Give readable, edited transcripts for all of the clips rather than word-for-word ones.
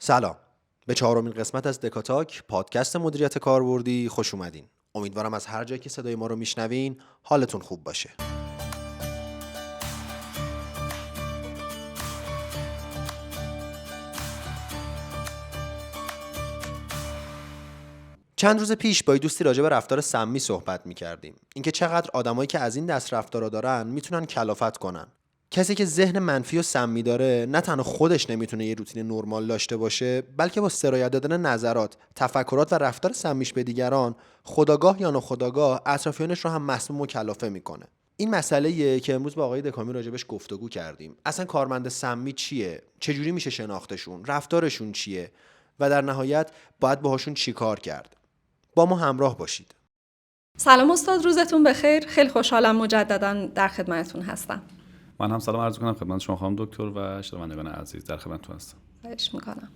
سلام. به چهارمین قسمت از دکاتاک پادکست مدیریت کاربردی خوش اومدین. امیدوارم از هر جایی که صدای ما رو میشنوین حالتون خوب باشه. چند روز پیش با دوستی راجع به رفتار سمی صحبت می‌کردیم. اینکه چقدر آدمایی که از این دست رفتارا دارن میتونن کلافت کنن. کسی که ذهن منفی و سمی داره نه تنها خودش نمیتونه یه روتین نرمال داشته باشه، بلکه با سرایت دادن نظرات، تفکرات و رفتار سمیش به دیگران، خودآگاه یا ناخودآگاه اطرافیانش رو هم مسموم و کلافه میکنه. این مسئله‌ایه که امروز با آقای دکامی راجبش گفتگو کردیم. اصلا کارمند سمی چیه؟ چجوری میشه شناختشون؟ رفتارشون چیه؟ و در نهایت باید باهاشون چیکار کرد؟ با ما همراه باشید. سلام استاد، روزتون بخیر. خیلی خوشحالم مجددا در خدمتتون هستم. من هم سلام عرض می‌کنم خدمت شما خانم دکتر و شنوندگان عزیز. در خدمتتون هستم. خواهش میکنم.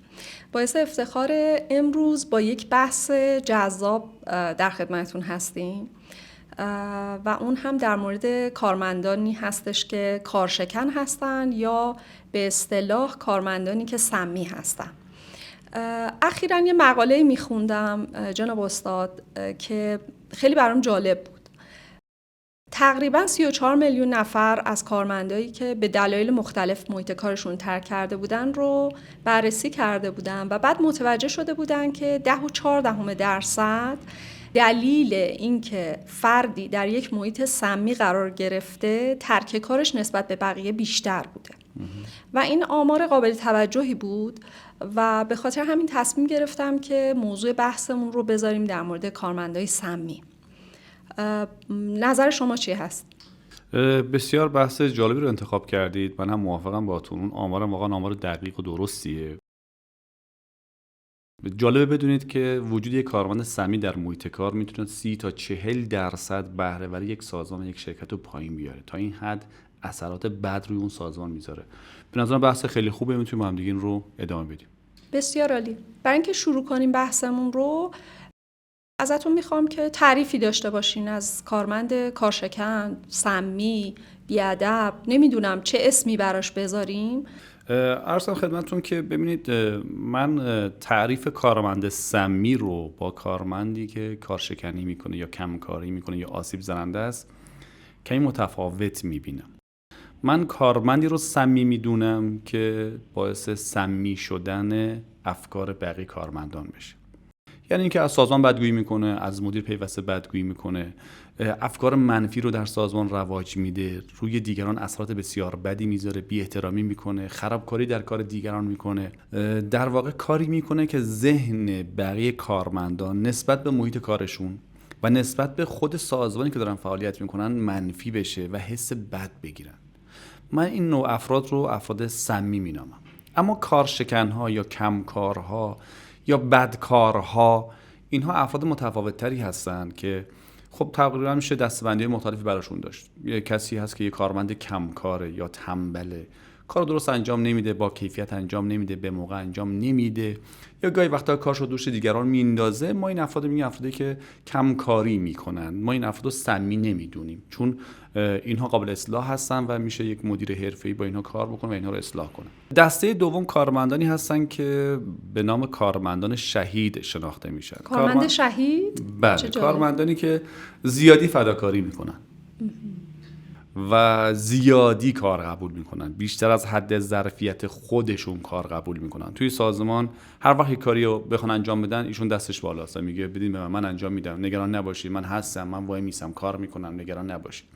باعث افتخار امروز با یک بحث جذاب در خدمتتون هستیم و اون هم در مورد کارمندانی هستش که کارشکن هستن یا به اصطلاح کارمندانی که سمی هستن. اخیراً یه مقاله میخوندم جناب استاد که خیلی برام جالب بود. تقریباً 34 میلیون نفر از کارمندایی که به دلایل مختلف محیط کارشون ترک کرده بودن رو بررسی کرده بودن و بعد متوجه شده بودن که 10.4% دلیل اینکه فردی در یک محیط سمی قرار گرفته ترک کارش نسبت به بقیه بیشتر بوده و این آمار قابل توجهی بود و به خاطر همین تصمیم گرفتم که موضوع بحثمون رو بذاریم در مورد کارمندای سمی. نظر شما چی هست؟ بسیار بحث جالبی رو انتخاب کردید. من هم موافقم باهاتون. اون آمارم واقعا آمار دقیق و درستیه. جالبه بدونید که وجود یک کارمند سمی در محیط کار میتونه 30 تا 40% بهره‌وری یک سازمان، یک شرکت رو پایین بیاره. تا این حد اثرات بد روی اون سازمان میذاره. به نظرم بحث خیلی خوبه، میتونیم با هم دیگه این رو ادامه بدیم. بسیار عالی. برای اینکه شروع کنیم بحثمون رو، ازتون میخوام که تعریفی داشته باشین از کارمند کارشکن، سمی، بیادب، نمیدونم چه اسمی براش بذاریم. عرضم خدمتتون که ببینید، من تعریف کارمند سمی رو با کارمندی که کارشکنی میکنه یا کمکاری میکنه یا آسیب زننده است کمی متفاوت میبینم. من کارمندی رو سمی میدونم که باعث سمی شدن افکار بقیه کارمندان بشه. یعنی اینکه از سازمان بدگویی میکنه، از مدیر پیوسته بدگویی میکنه، افکار منفی رو در سازمان رواج میده، روی دیگران اثرات بسیار بدی میذاره، بی احترامی میکنه، خرابکاری در کار دیگران میکنه. در واقع کاری میکنه که ذهن بقیه کارمندان نسبت به محیط کارشون و نسبت به خود سازمانی که دارن فعالیت میکنن منفی بشه و حس بد بگیرن. من این نوع افراد رو افراد سمی مینامم. اما کارشکنها یا کمکارها یا بدکارها، اینها افراد متفاوت‌تری هستن که خب تقریبا میشه دسته‌بندی مختلفی براشون داشت. یه کسی هست که یه کارمند کمکاره یا تنبله، کار درست انجام نمیده، با کیفیت انجام نمیده، به موقع انجام نمیده، یا گاهی وقتا کارشو دوش دیگران میندازه. ما این افراد میگیم افرادی که کمکاری میکنن. ما این افرادو سمی نمیدونیم، چون اینها قابل اصلاح هستن و میشه یک مدیر حرفه‌ای با اینها کار بکنه و اینها رو اصلاح کنه. دسته دوم کارمندانی هستن که به نام کارمندان شهید شناخته میشن. کارمند شهید؟ بله، کارمندانی که زیادی فداکاری میکنن و زیادی کار قبول میکنن، بیشتر از حد ظرفیت خودشون کار قبول میکنن. توی سازمان هر وقت کاری رو بخوان انجام بدن، ایشون دستش بالاست، میگه بدین به من انجام میدم، نگران نباشید، من هستم، من وای میسم، کار میکنم، نگران نباشید.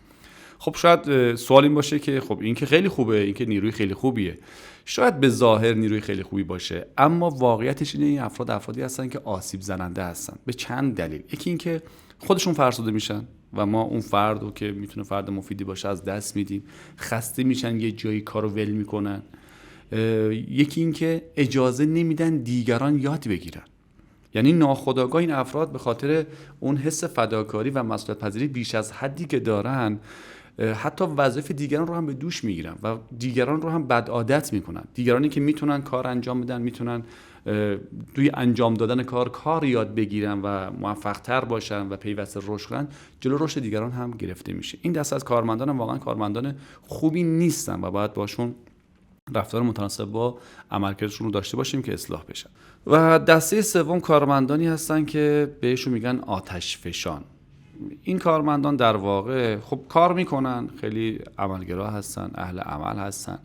خب شاید سوال این باشه که خب این که خیلی خوبه، این که نیروی خیلی خوبیه. شاید به ظاهر نیروی خیلی خوبی باشه، اما واقعیتش اینه این افرادی هستن که آسیب زننده هستن به چند دلیل. یکی این که خودشون فرسوده میشن و ما اون فردو که میتونه فرد مفیدی باشه از دست میدیم، خسته میشن، یه جایی کارو ول میکنن. یکی این که اجازه نمیدن دیگران یاد بگیرن. یعنی ناخودآگاه این افراد به خاطر اون حس فداکاری و مسئولیت پذیری بیش از حدی که دارن، حتی وظایف دیگران رو هم به دوش میگیرن و دیگران رو هم بد عادت میکنن. دیگرانی که میتونن کار انجام بدن، میتونن توی انجام دادن کار یاد بگیرن و موفق تر باشن و پیوسته رشد کنن، جلو رشد دیگران هم گرفته میشه. این دسته از کارمندان هم واقعا کارمندان خوبی نیستن و باید باشون رفتار متناسب با عملکردشون رو داشته باشیم که اصلاح بشن. و دسته سوم کارمندانی هستن که بهشون میگن آتش فشان. این کارمندان در واقع خب کار میکنن، خیلی عملگرا هستن، اهل عمل هستن،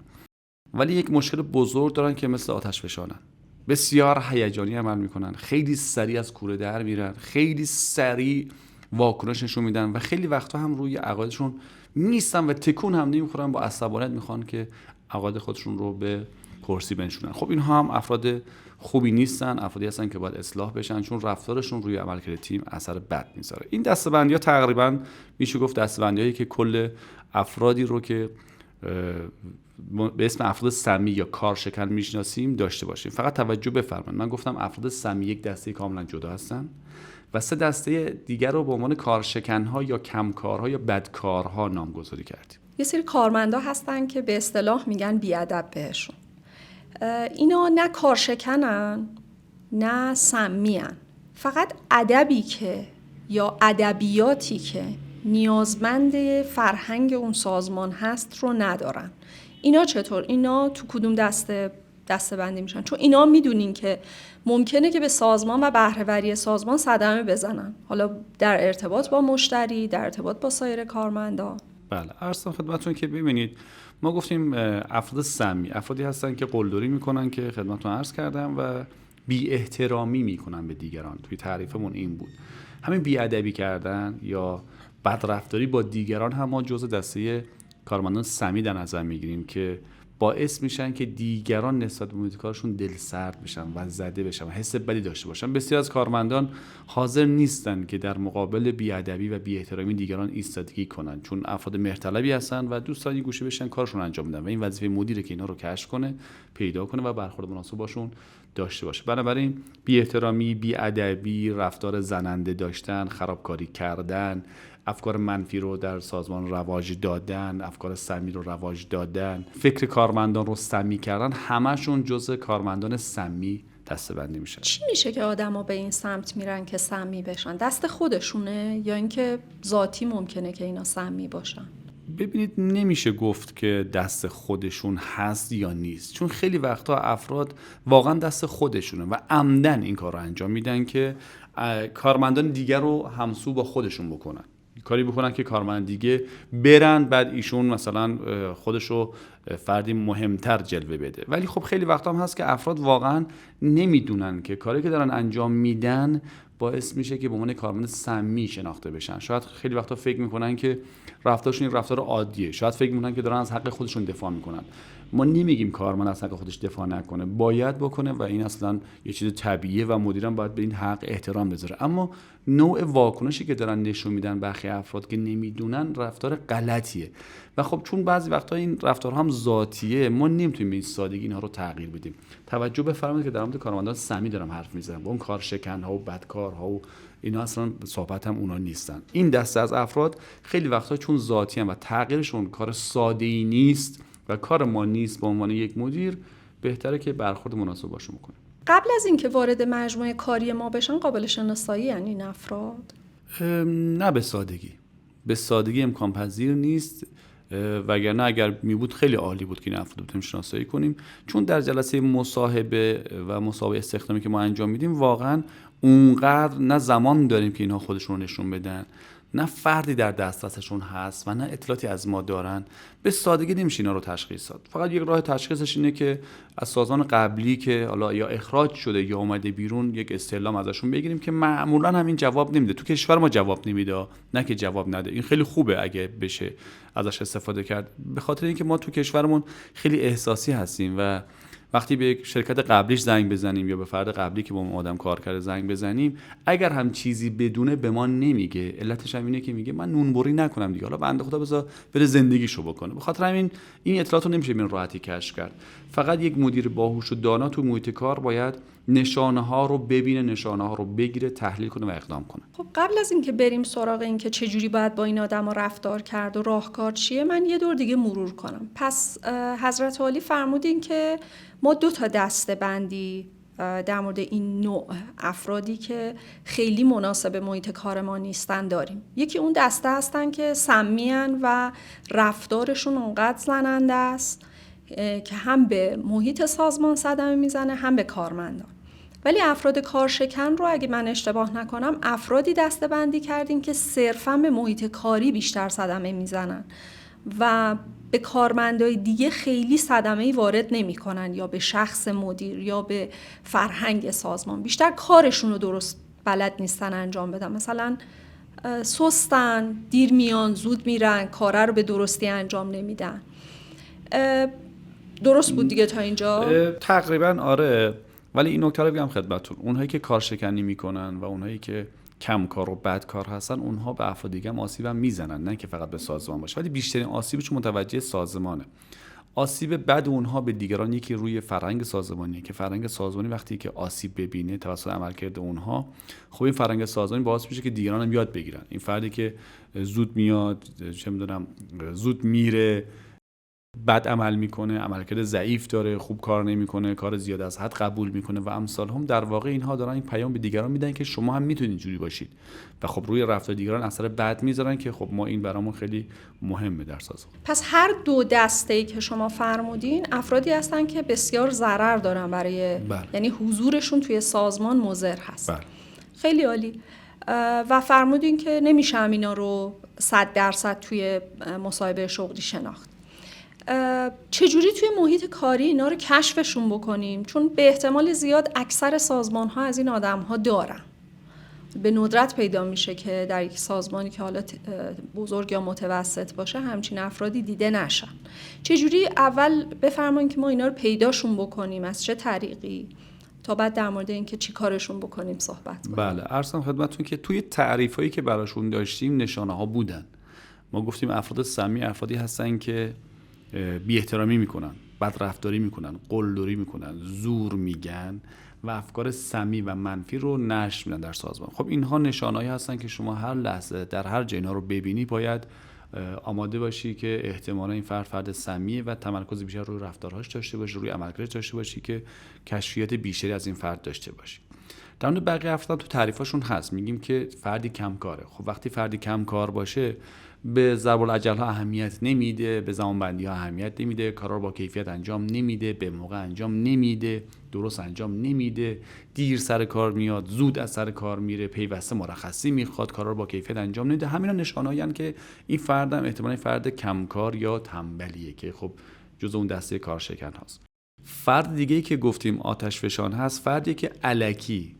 ولی یک مشکل بزرگ دارن که مثل آتش فشانن. بسیار هیجانی عمل میکنن، خیلی سریع از کوره در میرن، خیلی سریع واکنش نشون میدن و خیلی وقتا هم روی عقایدشون نیستن و تکون هم نمیخورن، با عصبانیت میخوان که عقاید خودشون رو به کرسی بنشونن. خب اینها هم افراد خوبی نیستن، افرادی هستن که باید اصلاح بشن، چون رفتارشون روی عملکرد تیم اثر بد میذاره. این دسته‌بندی‌ها تقریبا میشه گفت دسته‌بندی‌هایی که کل افرادی رو که به اسم افراد سمی یا کارشکن میشناسیم داشته باشیم. فقط توجه بفرمایید، من گفتم افراد سمی یک دسته کاملا جدا هستن و 3 دسته دیگر رو به عنوان کارشکن‌ها یا کمکارها یا بدکارها نامگذاری کردیم. یه سری کارمندا هستن که به اصطلاح میگن بیادب بهشون. اینا نه کارشکنن نه سمی‌ان، فقط ادبی که یا ادبیاتی که نیازمند فرهنگ اون سازمان هست رو ندارن. اینا چطور؟ اینا تو کدوم دسته بندی میشن؟ چون اینا میدونین که ممکنه که به سازمان و بهره‌وری سازمان صدمه بزنن، حالا در ارتباط با مشتری، در ارتباط با سایر کارمندان. بله، عرضم خدمتتون که ببینید ما گفتیم افراد سمی افرادی هستن که قلدری میکنن که خدمتتون عرض کردم و بی احترامی میکنن به دیگران. توی تعریفمون این بود. همین بی ادبی کردن یا بدرفتاری با دیگران هم ما جزء دسته کارمندان سمی در نظر میگیریم که باعث میشن که دیگران نسبت به محیط کارشون دلسرد بشن و زده بشن و حس بدی داشته باشن. بسیار از کارمندان حاضر نیستن که در مقابل بی‌ادبی و بی‌احترامی دیگران ایستادگی کنن، چون افراد مهرطلبی هستن و دوستان این گوشه بشن کارشون انجام بدن و این وظیفه مدیره که اینا رو کشف کنه، پیدا کنه و برخورد مناسب باشون داشته باشه. بنابراین بی‌احترامی، بی‌ادبی، رفتار زننده داشتن، خرابکاری کردن، افکار منفی رو در سازمان رواج دادن، افکار سمی رو رواج دادن، فکر کارمندان رو سمی کردن، همشون جزء کارمندان سمی دسته‌بندی میشن. چی میشه که آدما به این سمت میرن که سمی بشن؟ دست خودشونه یا اینکه ذاتی ممکنه که اینا سمی باشن؟ ببینید نمیشه گفت که دست خودشون هست یا نیست، چون خیلی وقتا افراد واقعا دست خودشونه و عمدن این کار رو انجام میدن که کارمندان دیگر رو همسو با خودشون بکنن، کاری بکنن که کارمند دیگه برن بعد ایشون مثلا خودشو فردی مهمتر جلوه بده. ولی خب خیلی وقتا هم هست که افراد واقعا نمیدونن که کاری که دارن انجام میدن باعث میشه که به عنوان کارمند سمی شناخته بشن. شاید خیلی وقتا فکر میکنن که رفتارشون یک رفتار عادیه، شاید فکر میکنن که دارن از حق خودشون دفاع میکنن. ما نمیگیم کارمند از حق خودش دفاع نکنه، باید بکنه و این اصلا یه چیز طبیعیه و مدیرم باید به این حق احترام بذاره. اما نوع واکنشی که دارن نشون میدن برخی افراد که نمیدونن رفتار غلطیه و خب چون بعضی وقتا این رفتارها هم ذاتیه، ما نمیتونیم به این سادگی اینها رو تغییر بدیم. توجه بفرمایید که در مورد کارمندان سمی دارم حرف میزنم، با اون کارشکن‌ها و بدکارها و اینا اصلا صحبت هم اونا نیستن. این دسته از افراد خیلی وقتا چون ذاتی ان و تغییرشون کار ساده‌ای نیست و کار ما نیست به عنوان یک مدیر، بهتره که برخورد مناسب باشون کنیم. قبل از اینکه وارد مجموعه کاری ما بشن قابل شناسایی یعنی این افراد؟ نه به سادگی امکان پذیر نیست، وگرنه اگر می بود خیلی عالی بود که این افراد بتونیم شناسایی کنیم، چون در جلسه مصاحبه و مسابقه استخدامی که ما انجام میدیم واقعا اونقدر نه زمان داریم که اینها خودشون رو نشون بدن، نه فردی در دسترسشون هست و نه اطلاعاتی از ما دارن. به سادگی نمیشه اینا رو تشخیص داد. فقط یک راه تشخیصش اینه که از سازمان قبلی که حالا یا اخراج شده یا اومده بیرون یک استعلام ازشون بگیریم که معمولا همین جواب نمیده. تو کشور ما جواب نمیده، نه که جواب نده. این خیلی خوبه اگه بشه ازش استفاده کرد، به خاطر اینکه ما تو کشورمون خیلی احساسی هستیم و وقتی به یک شرکت قبلیش زنگ بزنیم یا به فرد قبلی که با اون آدم کار کرده زنگ بزنیم، اگر هم چیزی بدونه به ما نمیگه. علتش هم اینه که میگه من نونبری نکنم دیگه، حالا بنده خدا بذار بره زندگیشو بکنه. به خاطر همین این اطلاعاتو نمیشه به این راحتی کشف کرد. فقط یک مدیر باهوش و دانا تو محیط کار باید نشانه ها رو ببینه، نشانه ها رو بگیره، تحلیل کنه و اقدام کنه. خب قبل از اینکه بریم سراغ این که چجوری باید با این آدما رفتار کرد و راهکار چیه، من یه دور دیگه مرور کنم. پس حضرت عالی فرمودین که ما 2 تا دسته بندی در مورد این نوع افرادی که خیلی مناسب محیط کار ما نیستن داریم. یکی اون دسته هستن که سمی‌ان و رفتارشون اونقدر زننده است که هم به محیط سازمان صدمه میزنه هم به کارمندان. ولی افراد کارشکن رو اگه من اشتباه نکنم افرادی دسته‌بندی کردیم که صرفاً به محیط کاری بیشتر صدمه میزنن و به کارمندای دیگه خیلی صدمه‌ای وارد نمی‌کنن، یا به شخص مدیر یا به فرهنگ سازمان. بیشتر کارشون رو درست بلد نیستن انجام بدن. مثلا سستن، دیر میان، زود میرن، کاره رو به درستی انجام نمیدن. درست بود دیگه تا اینجا؟ تقریبا آره. ولی این نکته رو بگم خدمتتون، اونهایی که کارشکنی میکنن و اونهایی که کم کار و بد کار هستن، اونها به افراد دیگه هم آسیب هم میزنن، نه که فقط به سازمان باشه. ولی بیشترین آسیبشون متوجه سازمانه. آسیب بد اونها به دیگران یکی روی فرهنگ سازمانیه که فرهنگ سازمانی وقتی که آسیب ببینه توسط عملکرد اونها، خب این فرهنگ سازمانی باعث میشه که دیگران هم یاد بگیرن. این فردی که زود میاد، چه میدونم زود میره، بد عمل میکنه، عملکرد ضعیف داره، خوب کار نمیکنه، کار زیاد از حد قبول میکنه و امثال هم، در واقع اینها دارن این پیام به دیگران میدن که شما هم میتونید اینجوری باشید و خب روی رفتار دیگران اثر بد میذارن که خب ما این برامون خیلی مهمه در سازمان. پس هر دو دسته‌ای که شما فرمودین افرادی هستن که بسیار ضرر دارن برای یعنی حضورشون توی سازمان مضر هست. خیلی عالی. و فرمودین که نمیشه اینا رو 100% توی مصاحبه شغلی شناخت. چجوری توی محیط کاری اینا رو کشفشون بکنیم؟ چون به احتمال زیاد اکثر سازمان ها از این آدم ها دارن. به ندرت پیدا میشه که در یک سازمانی که حالا بزرگ یا متوسط باشه همچین افرادی دیده نشن. چجوری اول بفرمایید که ما اینا رو پیداشون بکنیم، از چه طریقی، تا بعد در مورد اینکه چی کارشون بکنیم صحبت کنیم. بله، عرضم خدمتتون که توی تعریفایی که براشون داشتیم نشانه ها بودن. ما گفتیم افراد سمی افرادی هستن که بی احترامی میکنن، بد رفتاری میکنن، قلدری میکنن، زور میگن و افکار سمی و منفی رو نشر میدن در سازمان. خب اینها نشانه‌ای هستن که شما هر لحظه در هر جای اینا رو ببینی باید آماده باشی که احتمالا این فرد سمیه و تمرکز بیشتر روی رفتارهاش داشته باشی، روی عملکردش داشته باشی که کشفیات بیشتری از این فرد داشته باشی. در مورد بقیه افراد تو تعریفاشون هست، میگیم که فردی کم کاره. خب وقتی فردی کم کار باشه به ضرب الاجل ها اهمیت نمیده، به زمانبندی ها اهمیت نمیده، کارا رو با کیفیت انجام نمیده، به موقع انجام نمیده، درست انجام نمیده، دیر سر کار میاد، زود از سر کار میره، پیوسته مرخصی میخواد، کارا رو با کیفیت انجام نمیده. همینا نشانه‌ای هستن که این فرد هم احتمالاً فرد کمکار یا تنبلیه که خب جزء اون دسته کارشکن هست. فرد دیگه‌ای که گفتیم آتشفشان هست، فردی که الکی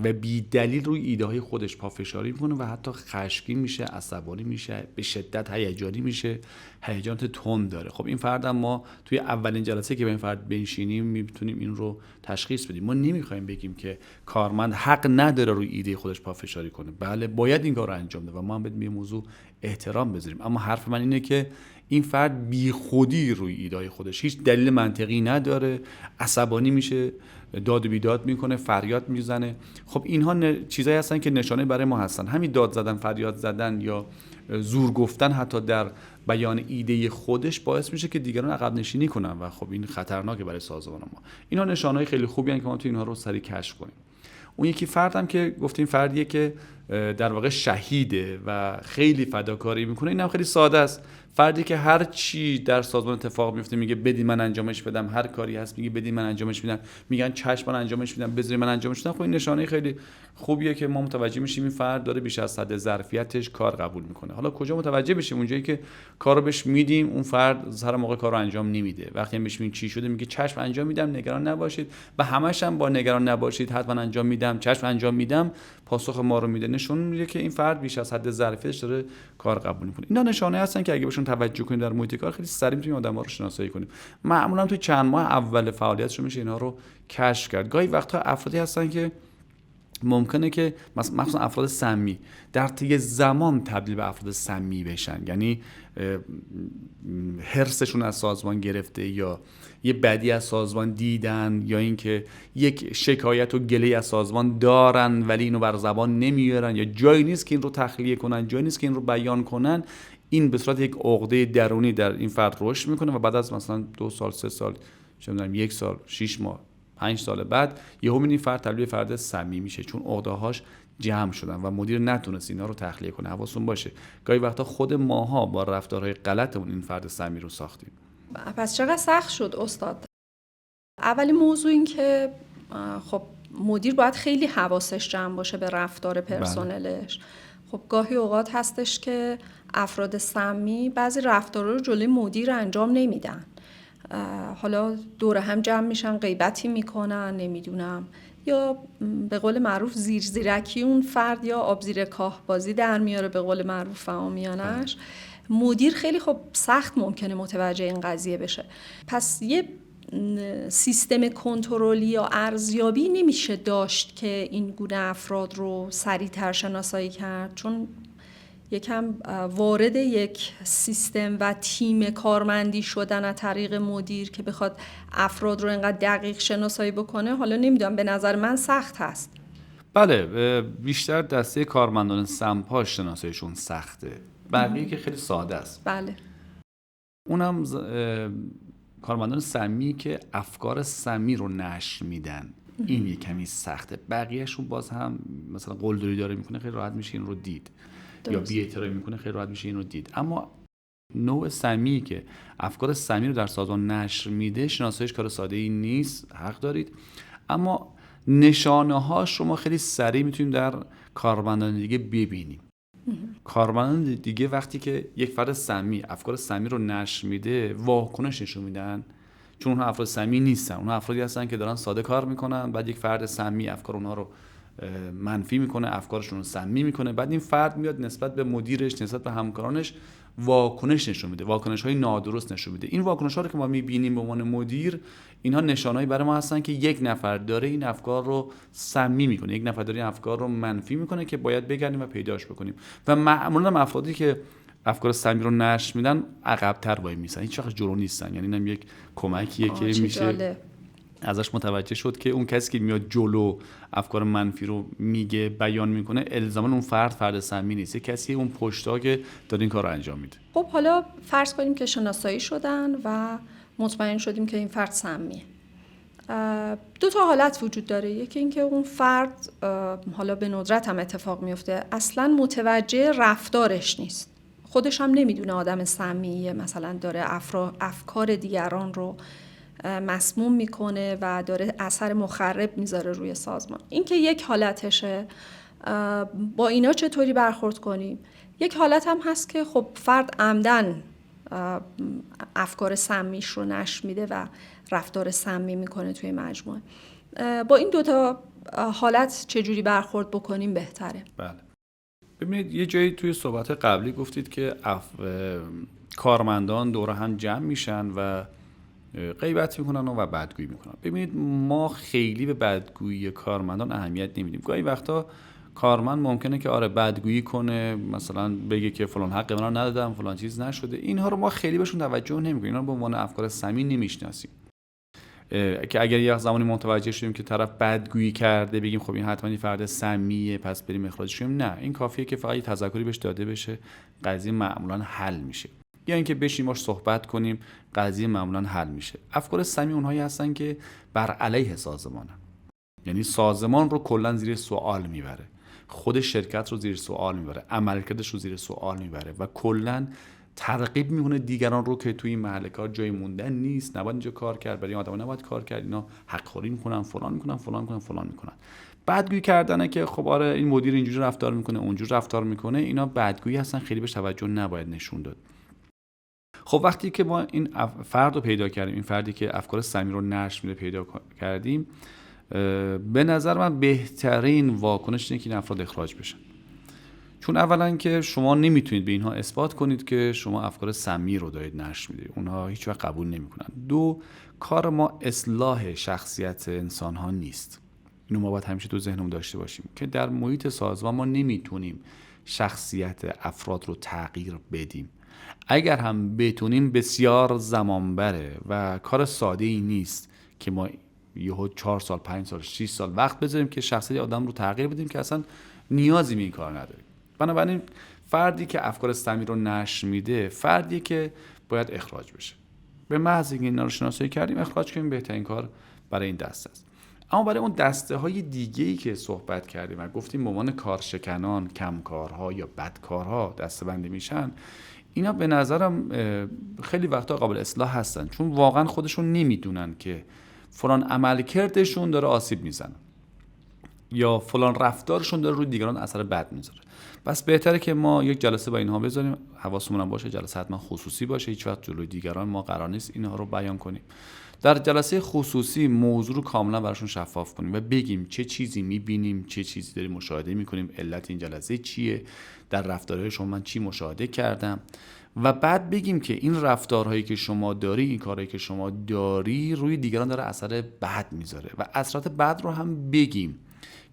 و بی دلیل روی ایده های خودش پافشاری میکنه و حتی خشمگین میشه، عصبانی میشه، به شدت هیجانی میشه، هیجانات تند داره. خب این فرد هم ما توی اولین جلسه که به این فرد بنشینیم میتونیم این رو تشخیص بدیم. ما نمیخوایم بگیم که کارمند حق نداره روی ایده خودش پافشاری کنه، بله باید این کار رو انجام بده و ما هم به موضوع احترام بذاریم، اما حرف من اینه که این فرد بی خودی روی ایده خودش هیچ دلیل منطقی نداره، عصبانی میشه، داد و بیداد میکنه، فریاد میزنه. خب اینها چیزایی هستن که نشانه برای ما هستن. همین داد زدن، فریاد زدن یا زور گفتن حتی در بیان ایده خودش باعث میشه که دیگران عقب نشینی کنن و خب این خطرناکه برای سازمان ما. اینها نشانه‌های خیلی خوبی هستن که ما تو اینها رو سریع کشف کنیم. اون یکی فردم که گفتیم فردیه که در واقع شهیده و خیلی فداکاری میکنه، اینم خیلی ساده است. فردی که هر چی در سازمان اتفاق میفته میگه بدید من انجامش بدم، هر کاری هست میگه بدید من انجامش میدم، میگن چشم من انجامش میدم، بذارید من انجامش بدم. خب این نشانه خیلی خوبیه که ما متوجه میشیم این فرد داره بیش از حد ظرفیتش کار قبول میکنه. حالا کجا متوجه بشیم؟ اونجایی که کارو بهش میدیم اون فرد هر موقع کارو انجام نمیده. وقتی بهش میگیم چی شده میگه چشم انجام میدم، نگران نباشید، و همش هم با نگران نباشید، حتما انجام میدم، چشم انجام میدم پاسخ ما رو میده. نشون میده که این فرد بیش از حد ظرفیتش داره کار قبول میکنه. اینا نشانه هستن که اگه بهشون توجه کنیم در محیط کار خیلی سریع میتونیم آدم‌ها رو شناسایی کنیم. معمولا تو چند ماه اول فعالیتشون میشه اینا رو کشف کرد. گاهی وقتا افرادی هستن که ممکنه که مثلا افراد سمی در طی زمان تبدیل به افراد سمی بشن، یعنی حرصشون از سازمان گرفته یا یه بدی از سازمان دیدن یا اینکه یک شکایت و گله از سازمان دارن ولی اینو بر زبان نمیارن یا جایی نیست که این رو تخلیه کنن، جایی نیست که این رو بیان کنن. این به صورت یک عقده درونی در این فرد رشد میکنه و بعد از مثلا 2 سال 3 سال چه می‌دونم 1 سال 6 ماه 5 سال بعد یهو این فرد تبدیل به فرد سمی میشه، چون عقده‌هاش جمع شدن و مدیر نتونست اینا رو تخلیه کنه. حواستون باشه گاهی وقتا خود ماها با رفتارهای غلطمون این فرد سمی رو ساختیم. پس چقدر سخت شد استاد؟ اولین موضوع این که خب مدیر باید خیلی حواسش جمع باشه به رفتار پرسنلش. خب گاهی اوقات هستش که افراد سمی بعضی رفتارها رو جلوی مدیر انجام نمیدن، حالا دور هم جمع میشن غیبتی میکنن، نمیدونم، یا به قول معروف زیرکی اون فرد یا آب زیر کاه بازی در میاره به قول معروف فهمیانش. مدیر خیلی خب سخت ممکنه متوجه این قضیه بشه. پس یه سیستم کنترلی یا ارزیابی نمیشه داشت که این گونه افراد رو سریع‌تر شناسایی کرد، چون یکم وارد یک سیستم و تیم کارمندی شدن از طریق مدیر که بخواد افراد رو اینقدر دقیق شناسایی بکنه، حالا نمیدونم، به نظر من سخت هست. بله، بیشتر دسته کارمندان سمپا شناساییشون سخته، بقیه که خیلی ساده است. بله. اونم کارمندان سمی که افکار سمی رو نشر میدن، این یه کمی سخته. بقیهشون باز هم مثلا قلدری داره میکنه، خیلی راحت میشه این رو دید، یا بی‌احترامی میکنه، خیلی راحت میشه این رو دید. اما نوع سمی که افکار سمی رو در سازمان نشر میده، شناساییش کار ساده ای نیست، حق دارید. اما نشانه ها شما خیلی سریع میتونیم در کارمندان دیگه ببینیم. کارمندان دیگه وقتی که یک فرد سمی افکار سمی رو نشر میده، واکنش نشون میدن، چون اونها افراد سمی نیستن، اونها افرادی هستن که دارن ساده کار میکنن. بعد یک فرد سمی افکار اونها رو منفی میکنه، افکارشون رو سمی میکنه. بعد این فرد میاد نسبت به مدیرش، نسبت به همکارانش واکنش نشون میده، واکنش‌های نادرست نشون میده. این واکنش‌ها رو که ما میبینیم به عنوان مدیر، اینها نشانه‌ای برای ما هستن که یک نفر داره این افکار رو سمی میکنه، یک نفر داره این افکار رو منفی میکنه که باید بگردیم و پیداش بکنیم. و معمولا افرادی که افکار سمی رو نشر میدن عقب‌تر وای میسن، هیچ وقت جلو نیستن. یعنی اینم یک کمکیه که میشه ازش متوجه شد که اون کسی که میاد جلو افکار منفی رو میگه، بیان میکنه، الزاما اون فرد سمی نیست، کسی اون پشتا که داره این کار رو انجام میده. خب حالا فرض کنیم که شناسایی شدن و مطمئن شدیم که این فرد سمیه. دو تا حالت وجود داره. یکی این که اون فرد، حالا به ندرت هم اتفاق میفته، اصلا متوجه رفتارش نیست، خودش هم نمیدونه آدم سمیه، مثلا داره افکار دیگران رو مسموم میکنه و داره اثر مخرب میذاره روی سازمان. این که یک حالتشه. با اینا چطوری برخورد کنیم؟ یک حالت هم هست که خب فرد عمدن افکار سمیش رو نشر میده و رفتار سمی میکنه توی مجموعه. با این دوتا حالت چجوری برخورد بکنیم بهتره؟ بله، ببینید یه جایی توی صحبت قبلی گفتید که کارمندان دور هم جمع میشن و غیبت میکنن و بدگویی میکنن. ببینید ما خیلی به بدگویی کارمندان اهمیت نمیدیم. گاهی وقتا کارمند ممکنه که آره بدگویی کنه، مثلا بگه که فلان حق من ندادم، فلان چیز نشده. اینها رو ما خیلی بهشون توجه نمیکنیم، اینا رو به عنوان افکار سمی نمیشناسیم. که اگر یه زمانی متوجه شدیم که طرف بدگویی کرده، بگیم خب این حتما یه فرد سمیه پس بریم اخراجش کنیم. نه، این کافیه که فقط یه تذکری بهش داده بشه، قضیه معمولا حل میشه. یا اینکه بشیم باش صحبت کنیم، قضیه معمولا حل میشه. افکار سمی اونهایی هستن که بر علیه سازمانن، یعنی سازمان رو کلا زیر سوال میبره، خود شرکت رو زیر سوال میبره، عملکردش رو زیر سوال میبره و کلا ترغیب میکنه دیگران رو که توی این محل کار جای موندن نیست، نباید اینجا کار کرد، برای این آدما نباید کار کرد، اینا حق خوری میکنن، فلان میکنن. بدگویی کردنه که خب آره این مدیر اینجوری رفتار میکنه، اونجوری رفتار میکنه، اینا بدگویی هستن، خیلی بهش توجه نباید نشون داد. خب وقتی که ما این فرد رو پیدا کردیم، این فردی که افکار سمی رو نشر میده پیدا کردیم، به نظر من بهترین واکنش اینه که این افراد اخراج بشن. چون اولا که شما نمیتونید به اینها اثبات کنید که شما افکار سمی رو دارید نشر میدید، اونها هیچ وقت قبول نمیکنن. دو، کار ما اصلاح شخصیت انسان ها نیست. اینو ما باید همیشه تو ذهنمون داشته باشیم که در محیط سازمان ما نمیتونیم شخصیت افراد رو تغییر بدیم. اگر هم بتونیم بسیار زمان بره و کار ساده ای نیست که ما یهو 4 سال 5 سال 6 سال وقت بذاریم که شخصیت آدم رو تغییر بدیم که اصلا نیازی به این کار نداریم. بنابراین فردی که افکار سمی رو نشر میده فردی که باید اخراج بشه. به محض اینکه اینا رو شناسایی کردیم اخراج کنیم، بهترین کار برای این دسته است. اما برای اون دسته های دیگه‌ای که صحبت کردیم و گفتیم به عنوان کارشکنان، کمکارها یا بدکارها دسته‌بندی میشن، اینا به نظرم خیلی وقتا قابل اصلاح هستن، چون واقعا خودشون نمیدونن که فلان عملکردشون داره آسیب میزنه یا فلان رفتارشون داره روی دیگران اثر بد میذاره. بس بهتره که ما یک جلسه با اینها بذاریم، حواسمون هم باشه جلسه حتما خصوصی باشه، هیچ وقت جلوی دیگران ما قرار نیست اینها رو بیان کنیم. در جلسه خصوصی موضوع رو کاملا براشون شفاف کنیم و بگیم چه چیزی میبینیم، چه چیزی داریم مشاهده میکنیم، علت این جلسه چیه، در رفتارهای شما من چی مشاهده کردم و بعد بگیم که این رفتارهایی که شما داری، این کارهایی که شما داری روی دیگران داره اثر بد میذاره و اثرات بد رو هم بگیم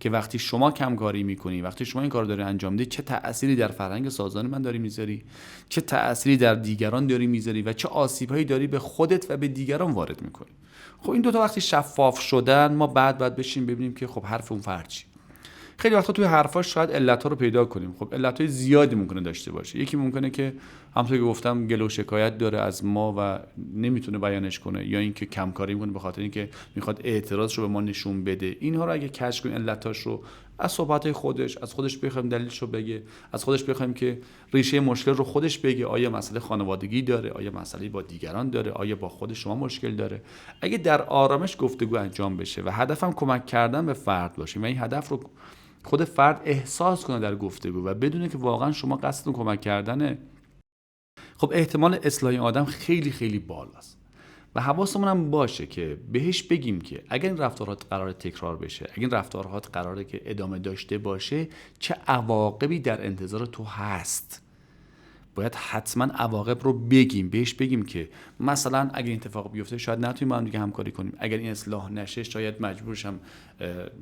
که وقتی شما کمکاری میکنی، وقتی شما این کار داری انجام میدی، چه تأثیری در فرهنگ سازمان من داری میذاری، چه تأثیری در دیگران داری میذاری و چه آسیبهایی داری به خودت و به دیگران وارد میکنی. خب این دوتا وقتی شفاف شدن، ما بعد بشیم ببینیم که خب حرف اون فرد چی. خیلی وقتا توی حرفاش شاید علت‌ها رو پیدا کنیم. خب علت‌های زیادی ممکنه داشته باشه. یکی ممکنه که همونطور که گفتم گله و شکایت داره از ما و نمیتونه بیانش کنه، یا اینکه کمکاری میکنه به خاطر اینکه میخواد اعتراضش رو به ما نشون بده. اینها رو اگه کشف کنیم، علتاش رو از صحبت‌های خودش، از خودش بخوایم دلیلش رو بگه، از خودش بخوایم که ریشه مشکل رو خودش بگه، آیا مسئله خانوادگی داره، آیا مسئله با دیگران داره، آیا با خود شما مشکل داره. اگه در آرامش گفتگو انجام بشه و هدفم کمک کردن به فرد باشه و این هدف رو خود فرد احساس کنه در گفتگو و بدونه که واقعا شما قصدتون کمک کردنه، خب احتمال اصلاح این آدم خیلی خیلی بالاست. و حواسمون هم باشه که بهش بگیم که اگر این رفتارات قراره تکرار بشه، اگر این رفتارات قراره که ادامه داشته باشه، چه عواقبی در انتظار تو هست. باید حتما عواقب رو بگیم، بهش بگیم که مثلا اگر این اتفاق بیفته شاید نتونیم با هم دیگه همکاری کنیم، اگر این اصلاح نشه شاید مجبور شم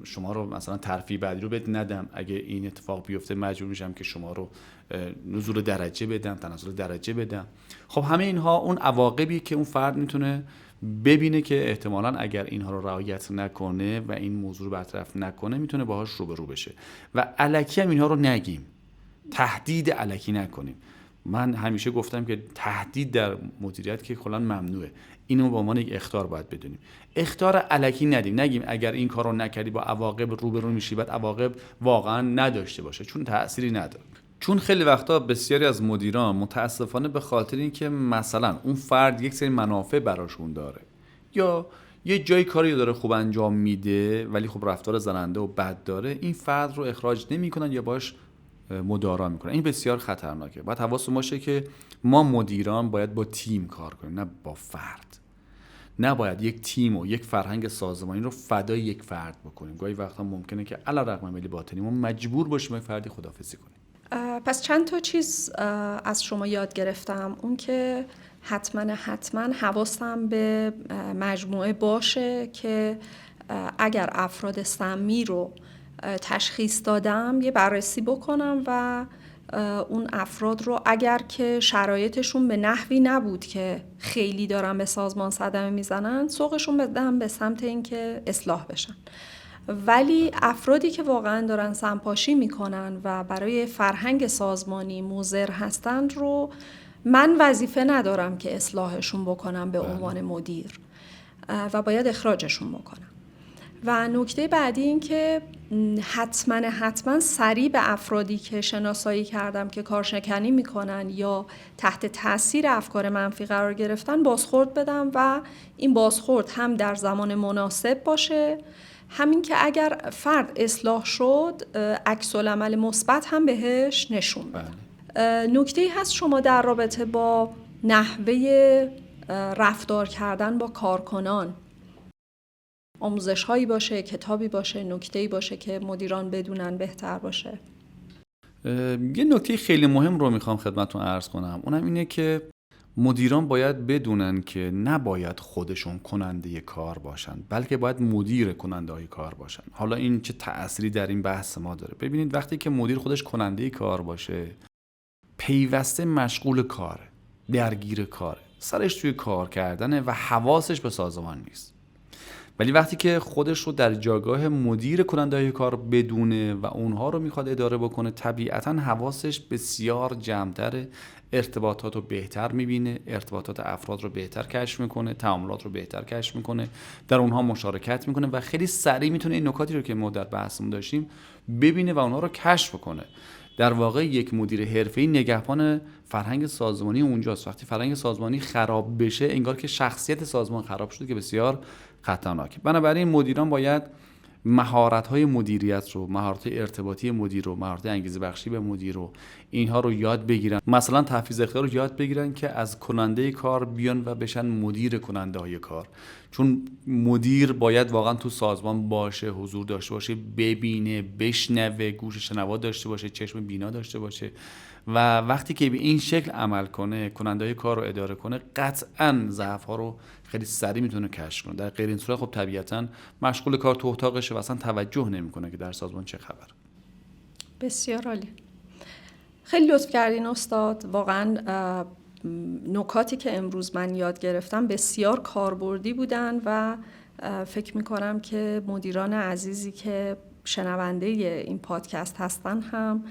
شما رو مثلا ترفیع بعدی رو بد ندم، اگر این اتفاق بیفته مجبور میشم که شما رو نزول درجه بدم، تنزل درجه بدم. خب همه اینها اون عواقبی که اون فرد میتونه ببینه که احتمالاً اگر اینها رو رعایت نکنه و این موضوع رو برطرف نکنه میتونه باهاش روبرو بشه. و الکی هم اینها رو نگیم، تهدید الکی نکنیم. من همیشه گفتم که تهدید در مدیریت که کلاً ممنوعه. اینو به عنوان یک اخطار باید بدونیم. اخطار الکی ندیم، نگیم اگر این کارو نکردی با عواقب روبرو میشی، بعد عواقب واقعا نداشته باشه، چون تأثیری نداره. چون خیلی وقتا بسیاری از مدیران متاسفانه به خاطر اینکه مثلا اون فرد یک سری منافع براشون داره یا یه جای کاری داره خوب انجام میده ولی خب رفتار زننده و بد داره، این فرد رو اخراج نمیکنن یا باش مدارا میکنن. این بسیار خطرناکه. باید حواسمون باشه که ما مدیران باید با تیم کار کنیم، نه با فرد. نباید یک تیم و یک فرهنگ سازمانی رو فدای یک فرد بکنیم. گاهی وقتا ممکنه که علیرغم میل باطنی ما مجبور باشیم یک فردی خداحافظی کنیم. پس چند تا چیز از شما یاد گرفتم. اون که حتما حواسم به مجموعه باشه که اگر افراد سمی رو تشخیص دادم یه بررسی بکنم و اون افراد رو اگر که شرایطشون به نحوی نبود که خیلی دارن به سازمان صدمه میزنن، سوقشون بدم به سمت اینکه اصلاح بشن. ولی افرادی که واقعا دارن سمپاشی میکنن و برای فرهنگ سازمانی مضر هستند رو من وظیفه ندارم که اصلاحشون بکنم به عنوان مدیر و باید اخراجشون بکنم. و نکته بعدی این که حتما سریع به افرادی که شناسایی کردم که کارشکنی میکنن یا تحت تاثیر افکار منفی قرار گرفتن بازخورد بدم و این بازخورد هم در زمان مناسب باشه، همین که اگر فرد اصلاح شد عکس العمل مثبت هم بهش نشون بدم. نکته‌ای هست شما در رابطه با نحوه رفتار کردن با کارکنان، آموزش هایی باشه، کتابی باشه، نکته‌ای باشه که مدیران بدونن بهتر باشه؟ یه نکته خیلی مهم رو میخوام خدمتتون عرض کنم. اونم اینه که مدیران باید بدونن که نباید خودشون کننده کار باشن، بلکه باید مدیر کننده های کار باشن. حالا این چه تأثیری در این بحث ما داره؟ ببینید وقتی که مدیر خودش کننده کار باشه، پیوسته مشغول کاره، درگیر کاره، سرش توی کار کردنه و حواسش به سازمان نیست. ولی وقتی که خودش رو در جایگاه مدیر کننده کار بدونه و اونها رو میخواد اداره بکنه، طبیعتاً حواسش بسیار جمع‌تره، ارتباطات رو بهتر میبینه، ارتباطات افراد رو بهتر کشف میکنه، تعاملات رو بهتر کشف میکنه، در اونها مشارکت میکنه و خیلی سریع میتونه این نکاتی رو که ما در بحثمون داشتیم ببینه و اونها رو کشف کنه. در واقع یک مدیر حرفه‌ای نگهبان فرهنگ سازمانی اونجاست. وقتی فرهنگ سازمانی خراب بشه انگار که شخصیت سازمان خراب شده، که بسیار خطرناکه. بنابراین مدیران باید مهارت‌های مدیریت رو، مهارت‌های ارتباطی مدیر رو، مهارت‌های انگیزه بخشی به مدیر رو، اینها رو یاد بگیرن. مثلا تحفیظ اختیار رو یاد بگیرن که از کننده کار بیان و بشن مدیر کننده‌های کار. چون مدیر باید واقعا تو سازمان باشه، حضور داشته باشه، ببینه، بشنوه، گوش شنوا داشته باشه، چشم بینا داشته باشه و وقتی که به این شکل عمل کنه، کننده‌های کار رو اداره کنه، قطعاً ضعف‌ها رو خیلی سریع میتونه کشف کنه. در غیر این صورت خب طبیعتاً مشغول کار تو اتاقشه و اصلا توجه نمیکنه که در سازمان چه خبر. بسیار عالی. خیلی لطف کردین استاد. واقعاً نکاتی که امروز من یاد گرفتم بسیار کاربردی بودن و فکر میکنم که مدیران عزیزی که شنونده این پادکست هستن هم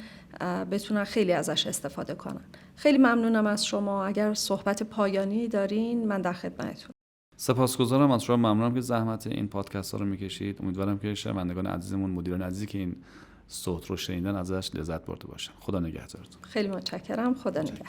بتونن خیلی ازش استفاده کنن. خیلی ممنونم از شما. اگر صحبت پایانی دارین من در خدمتتون. سپاسگزارم از شما، ممنونم که زحمت این پادکست ها رو میکشید. امیدوارم که شنوندگان عزیزمون، مدیران عزیزی که این صوت رو شنیدن ازش لذت برده باشن. خدا نگهدارتون. خیلی متشکرم. خدا نگهدار.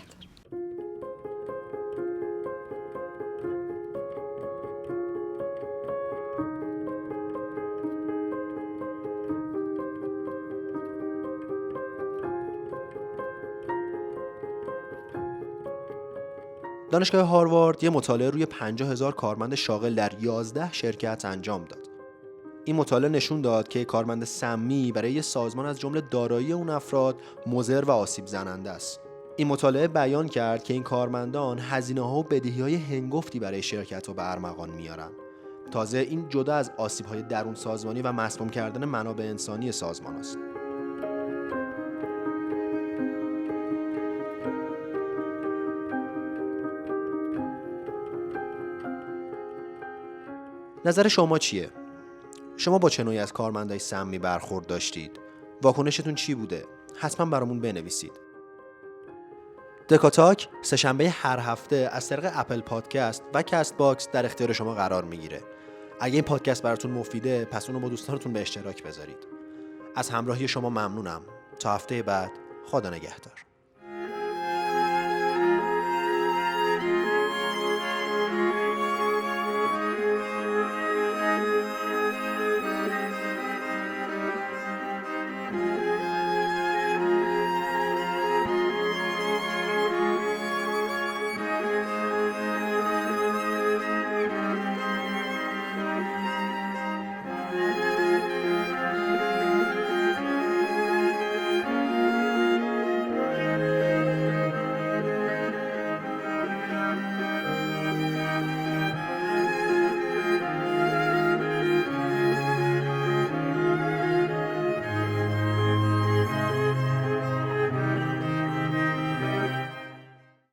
دانشگاه هاروارد یه مطالعه روی 50,000 کارمند شاغل در 11 شرکت انجام داد. این مطالعه نشون داد که کارمند سمی برای یه سازمان از جمله دارایی اون افراد مضر و آسیب زننده است. این مطالعه بیان کرد که این کارمندان هزینه‌ها و بدهی‌های هنگفتی برای شرکت رو به ارمغان میارن. تازه این جدا از آسیب‌های درون سازمانی و مسموم کردن منابع انسانی سازمان است. نظر شما چیه؟ شما با چه نوعی از کارمندای سمی برخورد داشتید؟ واکنشتون چی بوده؟ حتما برامون بنویسید. دکاتاک سه‌شنبه هر هفته از طریق اپل پادکست و کست باکس در اختیار شما قرار میگیره. اگه این پادکست براتون مفیده، پس اونو با دوستانتون به اشتراک بذارید. از همراهی شما ممنونم. تا هفته بعد، خدا نگهدار.